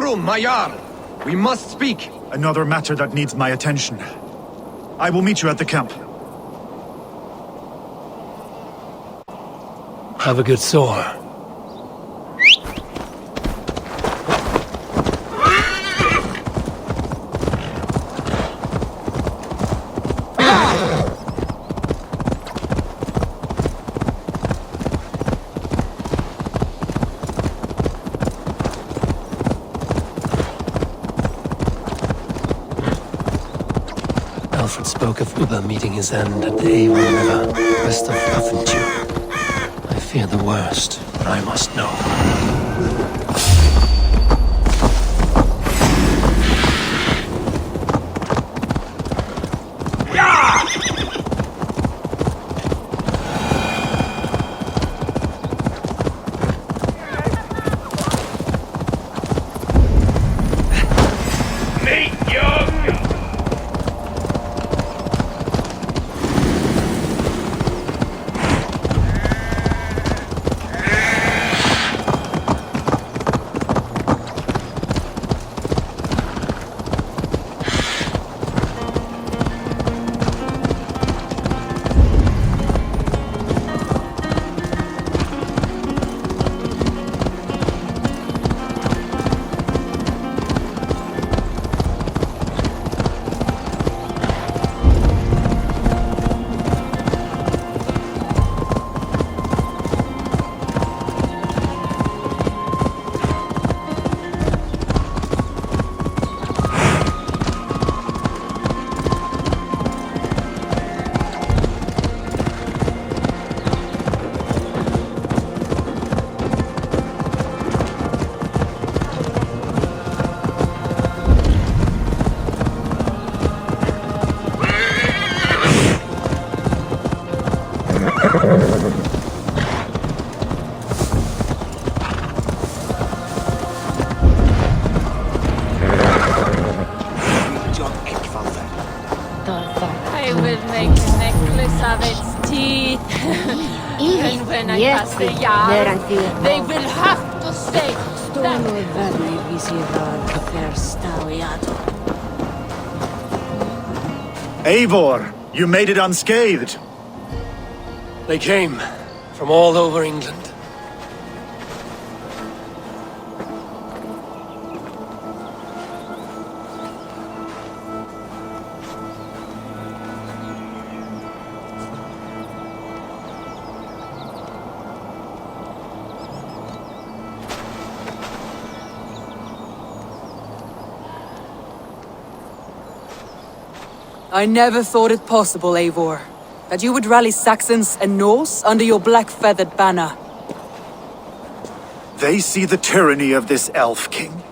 room, my Jarl. We must speak. Another matter that needs my attention. I will meet you at the camp. Have a good soar. Alfred spoke of Ubba meeting his end at the Avon River, west of Hamtunscire. I fear the worst, but I must know. I will make a necklace of its teeth. And when I pass the yard, they will have to say that. Eivor, you made it unscathed. They came from all over England. I never thought it possible, Eivor, that you would rally Saxons and Norse under your black-feathered banner. They see the tyranny of this elf king.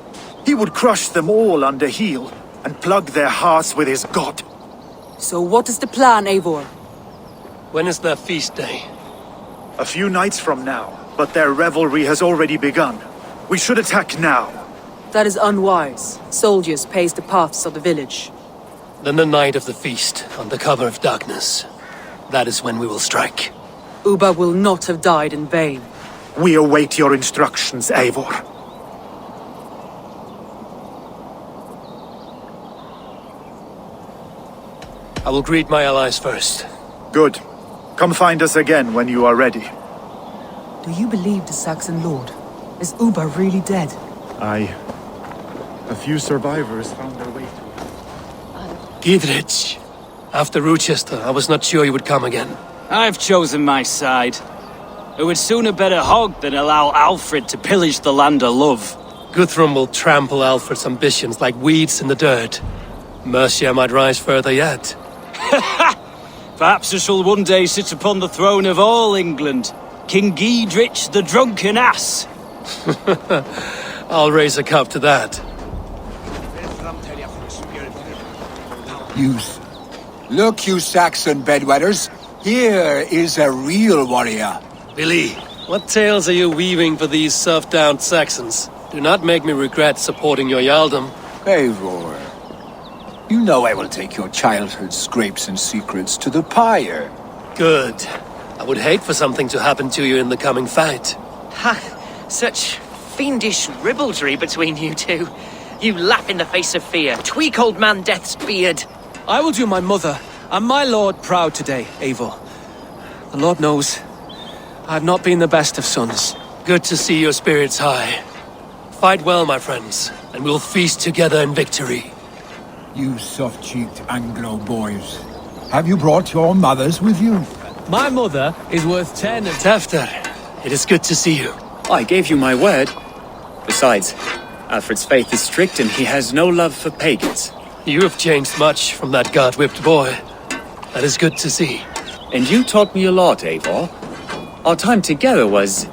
He would crush them all under heel and plug their hearts with his god. So what is the plan, Eivor? When is their feast day? A few nights from now, but their revelry has already begun. We should attack now. That is unwise. Soldiers pace the paths of the village. Then the night of the feast, under cover of darkness. That is when we will strike. Ubba will not have died in vain. We await your instructions, Eivor. I will greet my allies first. Good. Come find us again when you are ready. Do you believe the Saxon lord? Is Ubba really dead? A few survivors found their way to... Gidrich. After Rochester, I was not sure you would come again. I've chosen my side. I would sooner bet a hog than allow Alfred to pillage the land of love. Guthrum will trample Alfred's ambitions like weeds in the dirt. Mercia might rise further yet. Perhaps I shall one day sit upon the throne of all England. King Gidrich the drunken ass. I'll raise a cup to that. Youth. Look, you Saxon bedwetters. Here is a real warrior. Billy, what tales are you weaving for these soft-down Saxons? Do not make me regret supporting your Jarldom. Eivor, you know I will take your childhood scrapes and secrets to the pyre. Good. I would hate for something to happen to you in the coming fight. Ha! Such fiendish ribaldry between you two. You laugh in the face of fear, tweak old man Death's beard. I will do my mother and my lord proud today, Eivor. The Lord knows, I have not been the best of sons. Good to see your spirits high. Fight well, my friends, and we'll feast together in victory. You soft-cheeked Anglo boys. Have you brought your mothers with you? My mother is worth 10 of Tefter. It is good to see you. I gave you my word. Besides, Alfred's faith is strict and he has no love for pagans. You have changed much from that God-whipped boy. That is good to see. And you taught me a lot, Eivor. Our time together was...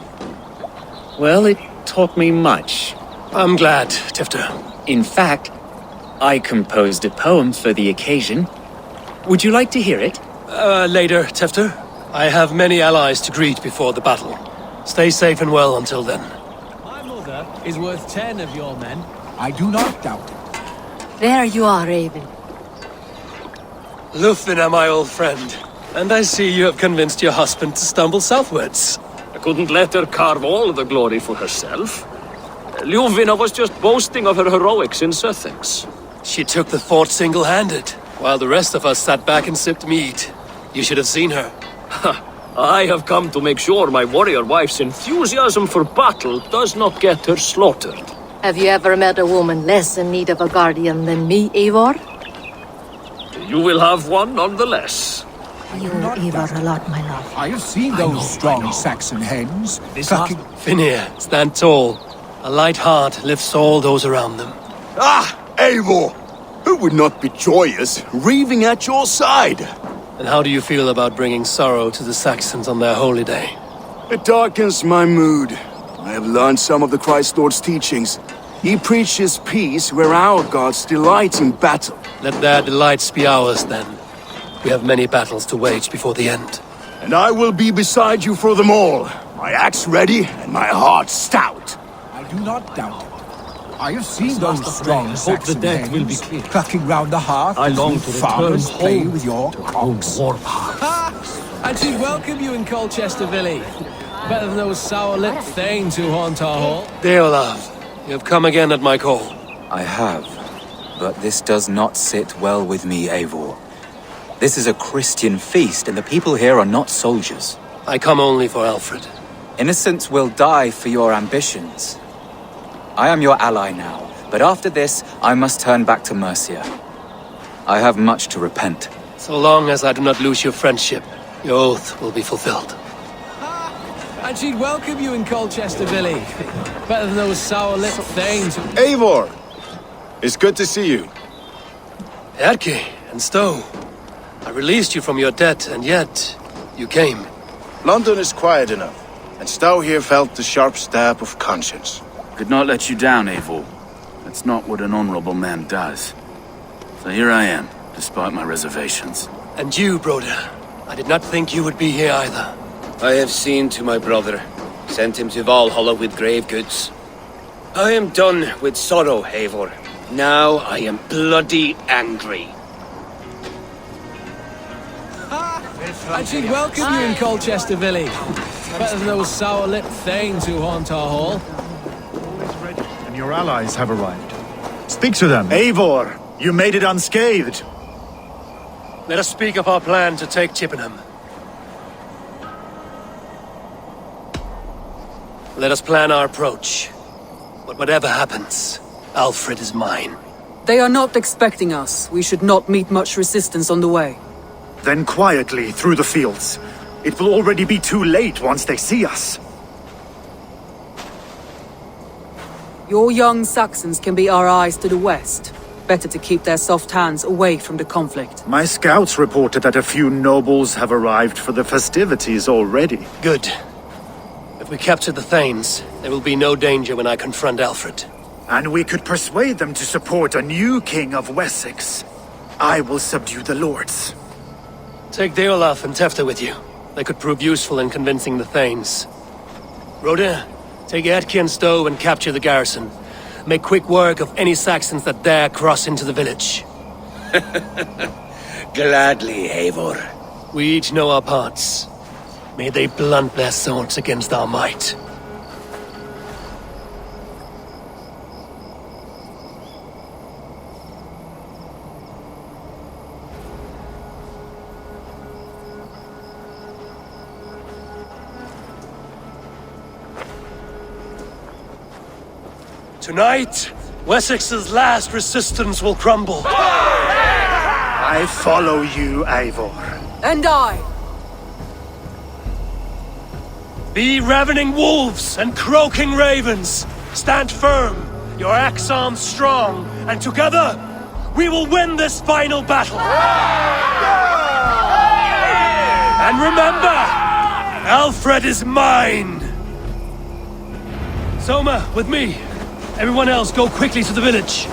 well, it taught me much. I'm glad, Tefter. In fact, I composed a poem for the occasion. Would you like to hear it? Later, Tefter. I have many allies to greet before the battle. Stay safe and well until then. My mother is worth 10 of your men. I do not doubt it. There you are, Raven. Lufina, my old friend. And I see you have convinced your husband to stumble southwards. I couldn't let her carve all the glory for herself. Ljuvina was just boasting of her heroics in Sussex. She took the fort single-handed, while the rest of us sat back and sipped mead. You should have seen her. I have come to make sure my warrior wife's enthusiasm for battle does not get her slaughtered. Have you ever met a woman less in need of a guardian than me, Eivor? You will have one nonetheless. You owe Eivor a lot, my love. I have seen those strong Saxon hens. Finir, stand tall. A light heart lifts all those around them. Ah, Eivor! Who would not be joyous, raving at your side? And how do you feel about bringing sorrow to the Saxons on their holy day? It darkens my mood. I have learned some of the Christ Lord's teachings. He preaches peace where our gods delight in battle. Let their delights be ours, then. We have many battles to wage before the end. And I will be beside you for them all. My axe ready and my heart stout. I do not doubt it. I have seen those strong Saxon hens clucking round the hearth as you farmers play with your cogs. And she'd welcome you in Colchester Valley. Better than those sour-lipped thanes who haunt our hall. Deolav, you have come again at my call. I have, but this does not sit well with me, Eivor. This is a Christian feast, and the people here are not soldiers. I come only for Alfred. Innocents will die for your ambitions. I am your ally now, but after this, I must turn back to Mercia. I have much to repent. So long as I do not lose your friendship, your oath will be fulfilled. And she'd welcome you in Colchester Valley. Better than those sour-lipped thanes. Eivor! It's good to see you. Erke and Stowe. I released you from your debt, and yet you came. London is quiet enough, and Stowe here felt the sharp stab of conscience. Could not let you down, Eivor. That's not what an honorable man does. So here I am, despite my reservations. And you, Broder. I did not think you would be here either. I have seen to my brother, sent him to Valhalla with grave goods. I am done with sorrow, Eivor. Now I am bloody angry. And she'd welcome you in Colchester Valley. Better than those sour-lipped thanes who haunt our hall. And your allies have arrived. Speak to them. Eivor, you made it unscathed. Let us speak of our plan to take Cippanhamm. Let us plan our approach. But whatever happens, Alfred is mine. They are not expecting us. We should not meet much resistance on the way. Then quietly through the fields. It will already be too late once they see us. Your young Saxons can be our eyes to the west. Better to keep their soft hands away from the conflict. My scouts reported that a few nobles have arrived for the festivities already. Good. If we capture the Thanes, there will be no danger when I confront Alfred. And we could persuade them to support a new king of Wessex. I will subdue the lords. Take Deolaf and Tefta with you. They could prove useful in convincing the Thanes. Rhoda, take Erke and Stowe and capture the garrison. Make quick work of any Saxons that dare cross into the village. Gladly, Eivor. We each know our parts. May they blunt their swords against our might. Tonight, Wessex's last resistance will crumble. I follow you, Eivor. And I. Be ravening wolves and croaking ravens. Stand firm, your axe arms strong, and together, we will win this final battle. And remember, Alfred is mine. Soma, with me. Everyone else, go quickly to the village.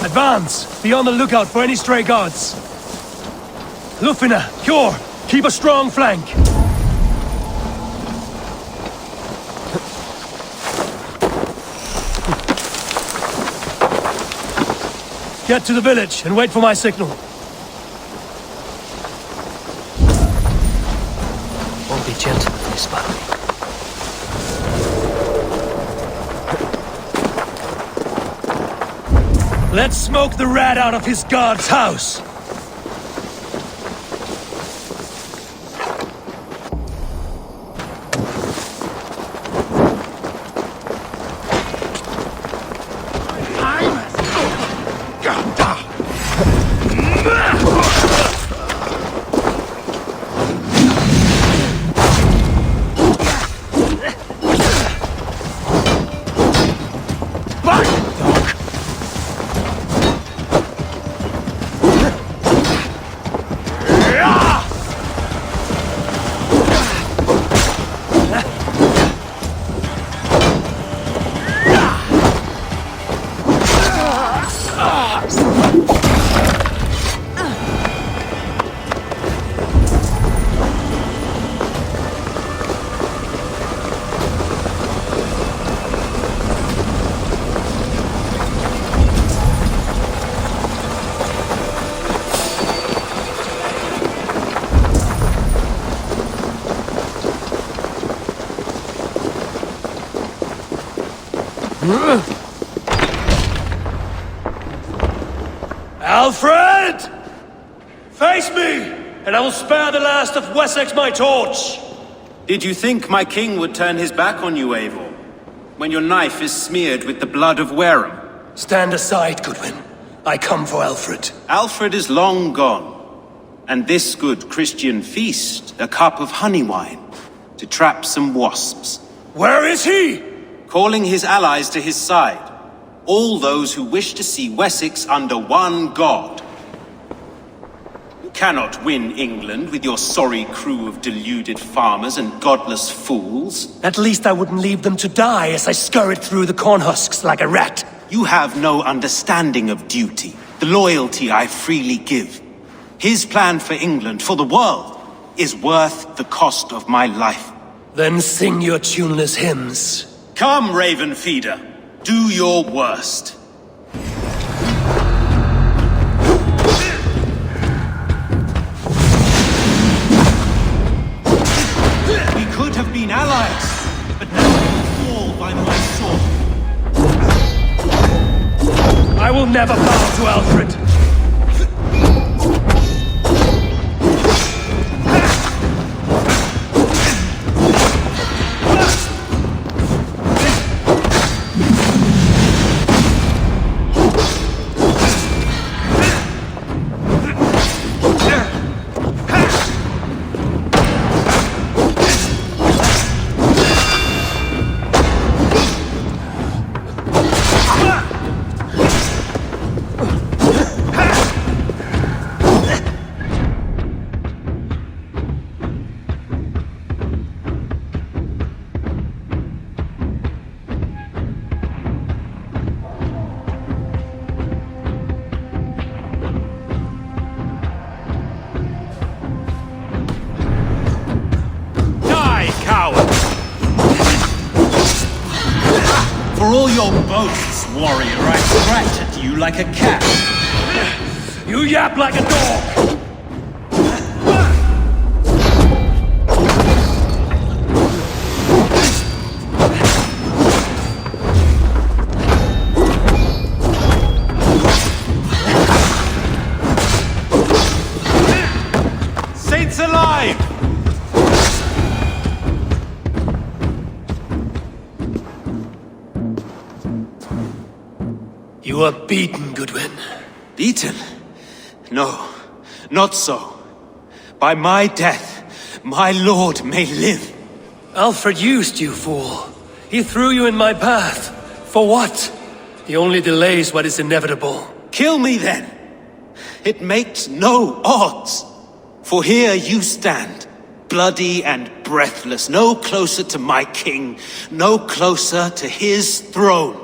Advance! Be on the lookout for any stray guards. Lufina, Kjor, keep a strong flank. Get to the village and wait for my signal. Won't be gentle with this battle. Let's smoke the rat out of his guard's house! Alfred! Face me, and I will spare the last of Wessex my torch! Did you think my king would turn his back on you, Eivor? When your knife is smeared with the blood of Wareham? Stand aside, Goodwin. I come for Alfred. Alfred is long gone. And this good Christian feast, a cup of honey wine, to trap some wasps. Where is he? Calling his allies to his side. All those who wish to see Wessex under one god. You cannot win England with your sorry crew of deluded farmers and godless fools. At least I wouldn't leave them to die as I scurried through the corn husks like a rat. You have no understanding of duty, the loyalty I freely give. His plan for England, for the world, is worth the cost of my life. Then sing your tuneless hymns. Come, Raven Feeder. Do your worst. We could have been allies, but now we fall by my sword. I will never bow to Alfred. For all your boasts, warrior, I scratch at you like a cat. You yap like a dog! Saints alive! You are beaten, Goodwin. Beaten? No, not so. By my death, my lord may live. Alfred used you, fool. He threw you in my path. For what? He only delays what is inevitable. Kill me then. It makes no odds. For here you stand, bloody and breathless, no closer to my king, no closer to his throne.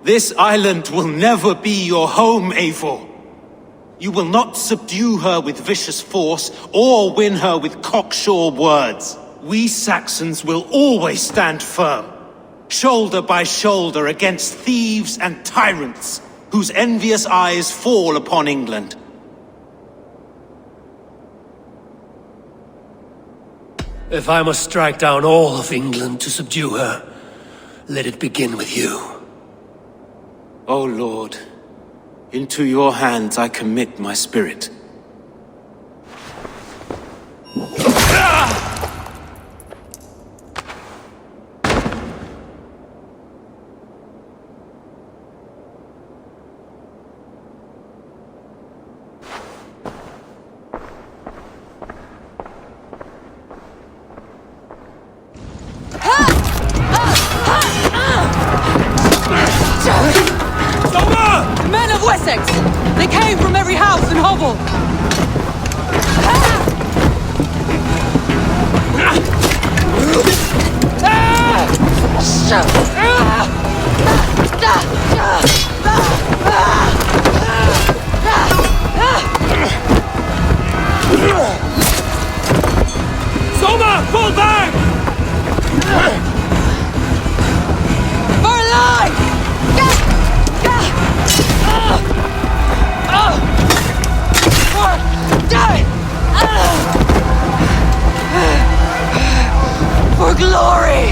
This island will never be your home, Eivor. You will not subdue her with vicious force, or win her with cocksure words. We Saxons will always stand firm, shoulder by shoulder against thieves and tyrants, whose envious eyes fall upon England. If I must strike down all of England to subdue her, let it begin with you. O Lord, into your hands I commit my spirit. Men of Wessex! They came from every house and hovel! Soma, fall back! For life! For glory!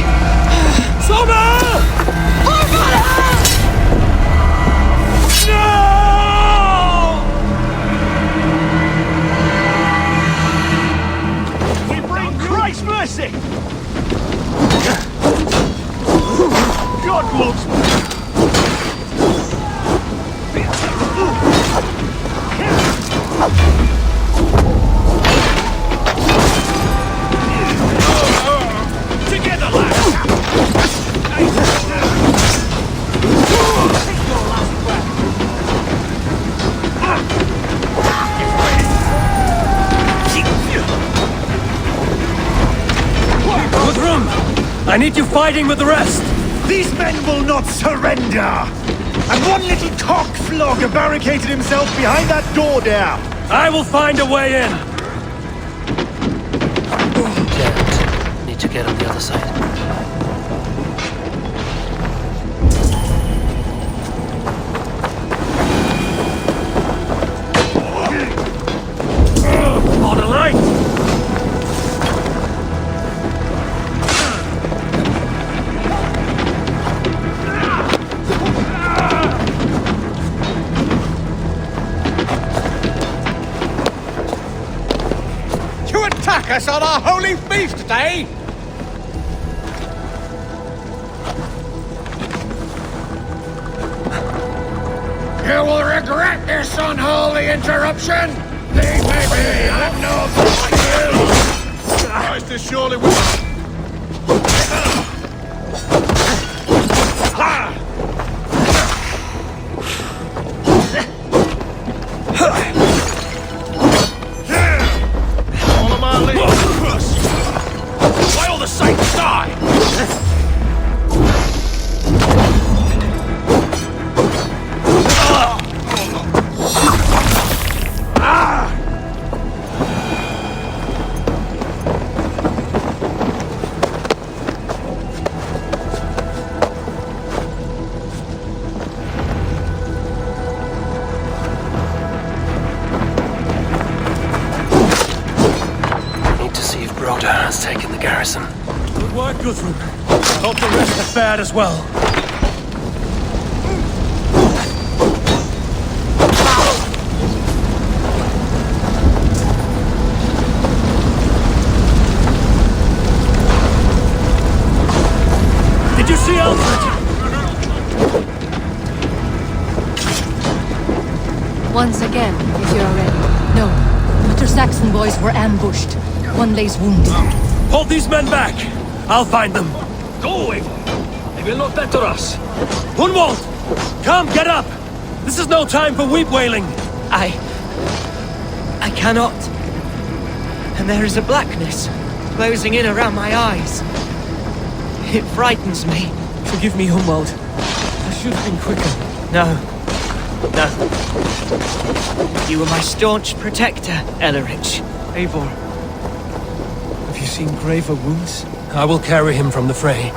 Soma! For Valhalla! No! We bring Christ's mercy! God loves me! Together, lads! Guthrum! I need you fighting with the rest! These men will not surrender! And one little cock-flogger barricaded himself behind that door there! I will find a way in! Damn it. Need to get on the other side. On a light! Attack us on our holy feast day! You will regret this unholy interruption! These may be of no skill! Christ is surely with us! Why all the saints die? Broder has taken the garrison. Good work, Guthrum. Hope the rest have fared as well. Did you see Alfred? Once again, if you're ready. No, the Saxon boys were ambushed. One lays wounded. Hold these men back! I'll find them. Go, Eivor! They will not better us. Hunwald! Come, get up! This is no time for weep wailing! I cannot. And there is a blackness closing in around my eyes. It frightens me. Forgive me, Hunwald. I should have been quicker. No. No. You were my staunch protector, Ellerich. Eivor. Have you seen graver wounds? I will carry him from the fray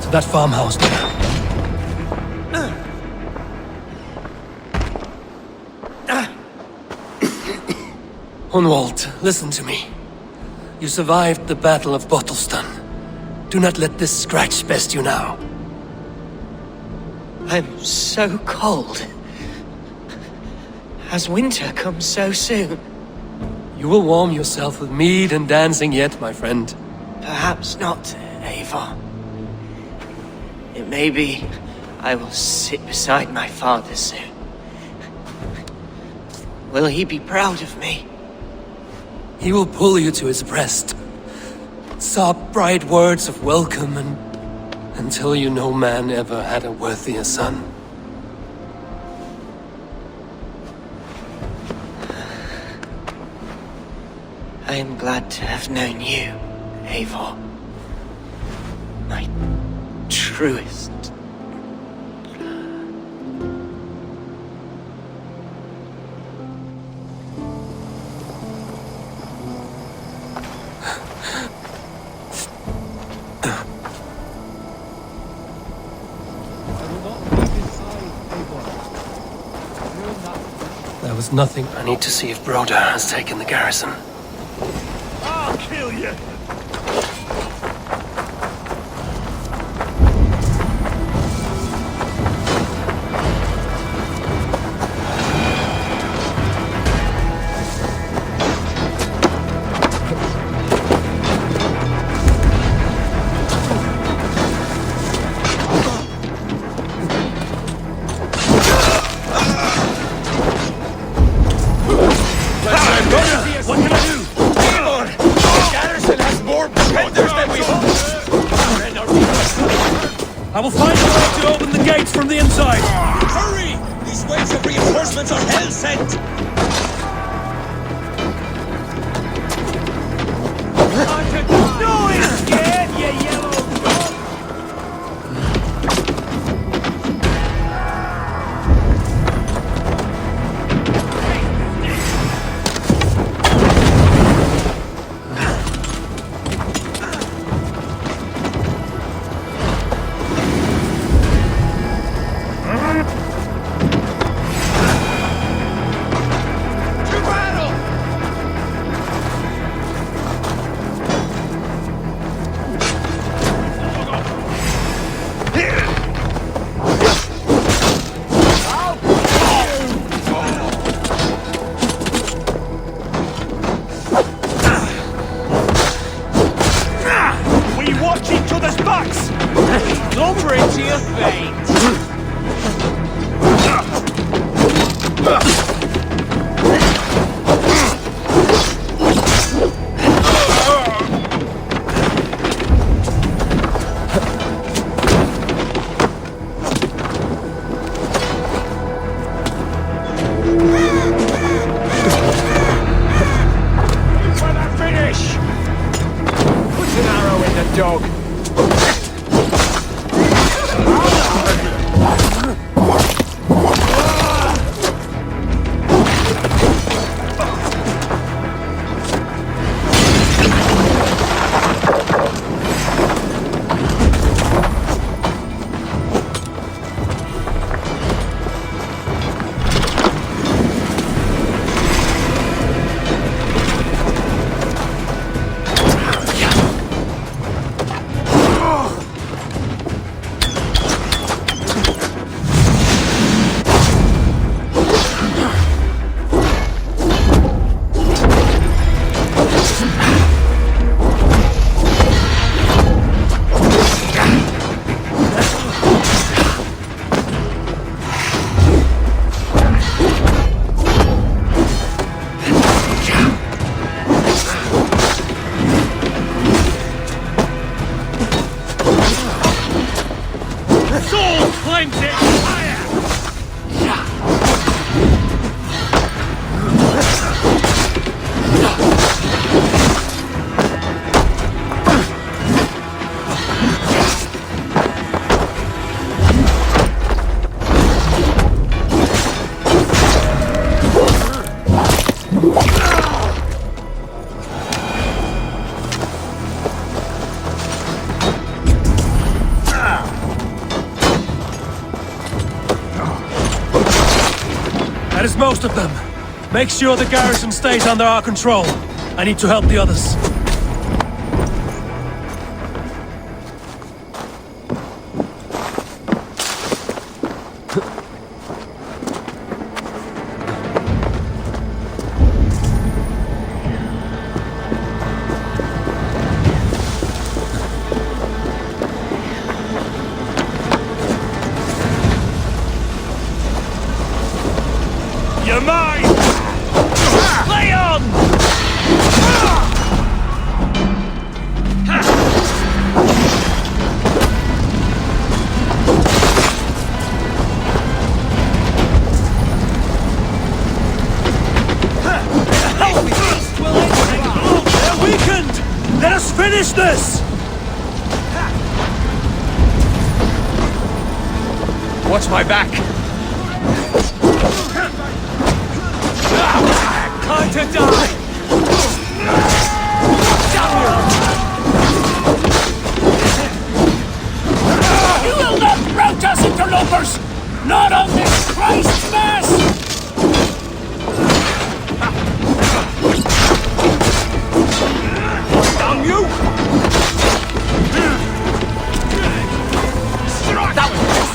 to that farmhouse now. Hunwald, listen to me. You survived the Battle of Bottleston. Do not let this scratch best you now. I'm so cold. Has winter come so soon? You will warm yourself with mead and dancing yet, my friend. Perhaps not, Eivor. It may be I will sit beside my father soon. Will he be proud of me? He will pull you to his breast, sob bright words of welcome, and until you no man ever had a worthier son. I am glad to have known you, Eivor. My truest. There was nothing. I need to see if Broder has taken the garrison. I'll kill you! What can I do? Eivor! The garrison has more defenders than we hoped! I will find a way to open the gates from the inside! Hurry! These waves of reinforcements are hell-sent! No, it's scared, you yellow dog! soul claims it! That is most of them. Make sure the garrison stays under our control. I need to help the others. You're mine! Play on! They're weakened! Let us finish this! Watch my back! Time to die! You will not rout us, interlopers! Not on this Christ's Mass! Damn you! That was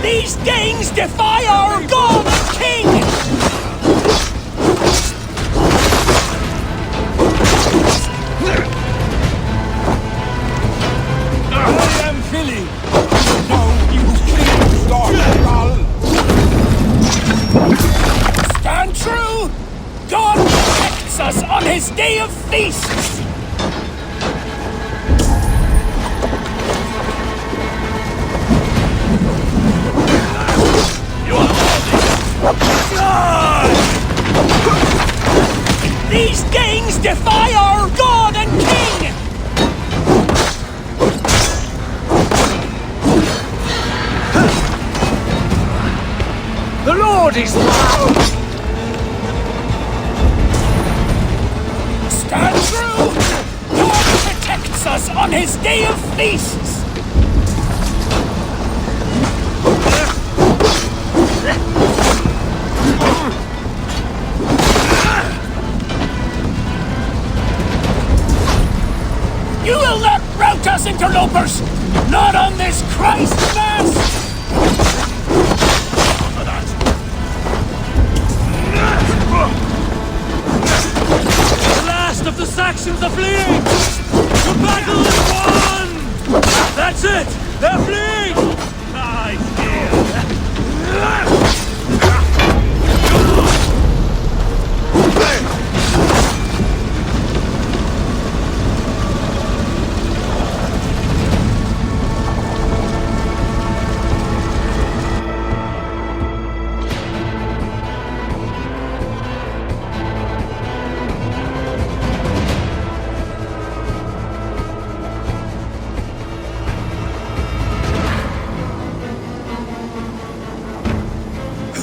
These Danes defy our God and King! Stand true! God protects us on his day of feasts! You are These Danes defy our God and King! The Lord is loud! Stand true! God protects us on his day of feasts! You will not rout us, interlopers! Not on this Christ's Mass! The last of the Saxons are fleeing! The battle is won! That's it! They're fleeing!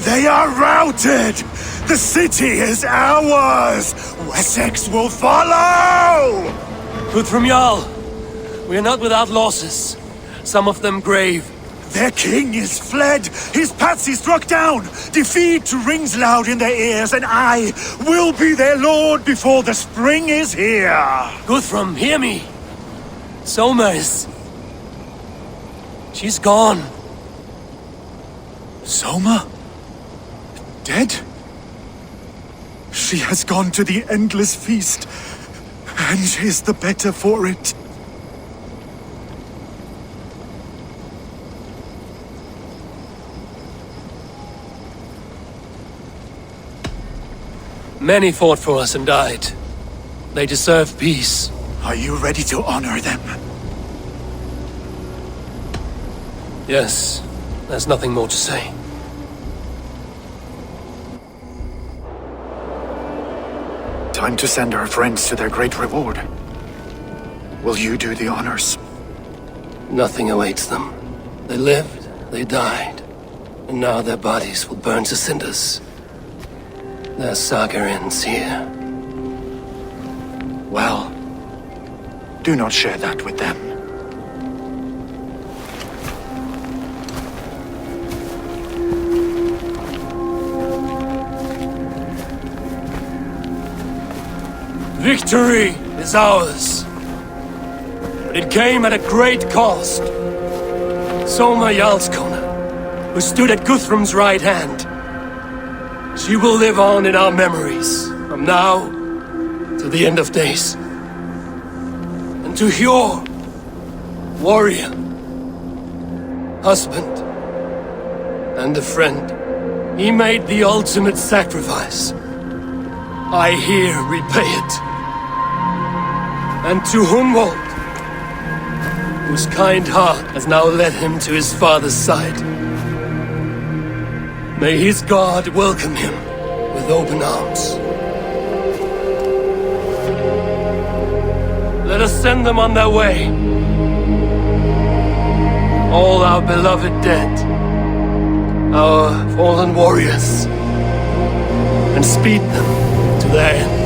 They are routed! The city is ours! Wessex will follow! Guthrum Jarl, we are not without losses. Some of them grave. Their king is fled! His patsy struck down! Defeat rings loud in their ears, and I will be their lord before the spring is here! Guthrum, hear me! Somers. She's gone. Soma? Dead? She has gone to the endless feast, and is the better for it. Many fought for us and died. They deserve peace. Are you ready to honor them? Yes, there's nothing more to say. Time to send our friends to their great reward. Will you do the honors? Nothing awaits them. They lived, they died, and now their bodies will burn to cinders. Their saga ends here. Well, do not share that with them. Victory is ours. But it came at a great cost. Soma Jarlskona, who stood at Guthrum's right hand. She will live on in our memories, from now to the end of days. And to Hjor, warrior, husband, and a friend, he made the ultimate sacrifice. I here repay it. And to Hunwald, whose kind heart has now led him to his father's side. May his God welcome him with open arms. Let us send them on their way. All our beloved dead, our fallen warriors, and speed them to their end.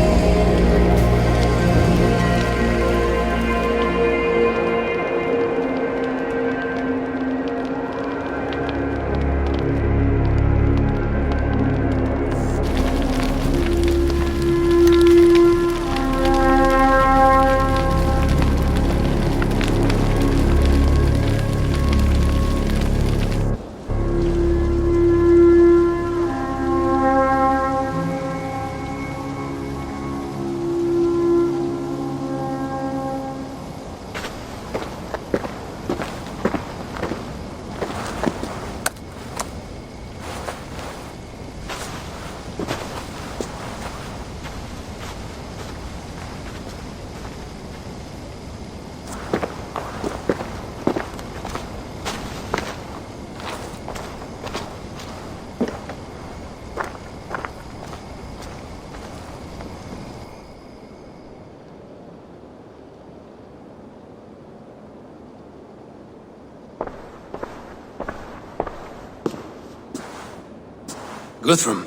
Guthrum.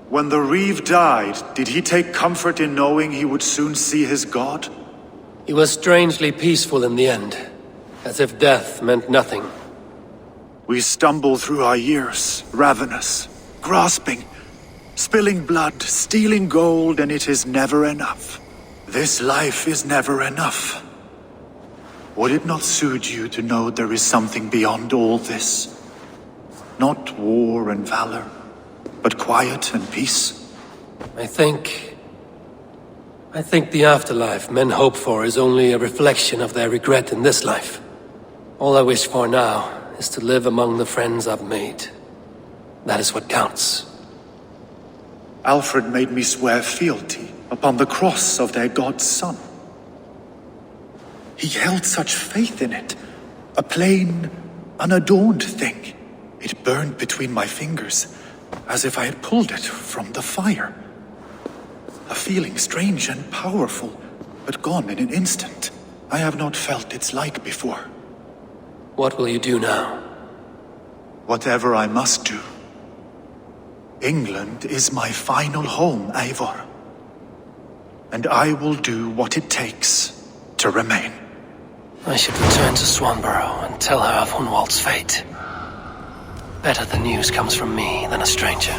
When the Reeve died, did he take comfort in knowing he would soon see his god? He was strangely peaceful in the end, as if death meant nothing. We stumble through our years, ravenous, grasping, spilling blood, stealing gold, and it is never enough. This life is never enough. Would it not suit you to know there is something beyond all this? Not war and valor, but quiet and peace. I think the afterlife men hope for is only a reflection of their regret in this life. All I wish for now is to live among the friends I've made. That is what counts. Alfred made me swear fealty upon the cross of their god's son. He held such faith in it, a plain, unadorned thing. It burned between my fingers, as if I had pulled it from the fire. A feeling strange and powerful, but gone in an instant. I have not felt its like before. What will you do now? Whatever I must do. England is my final home, Eivor. And I will do what it takes to remain. I should return to Swanborough and tell her of Hunwald's fate. Better the news comes from me than a stranger.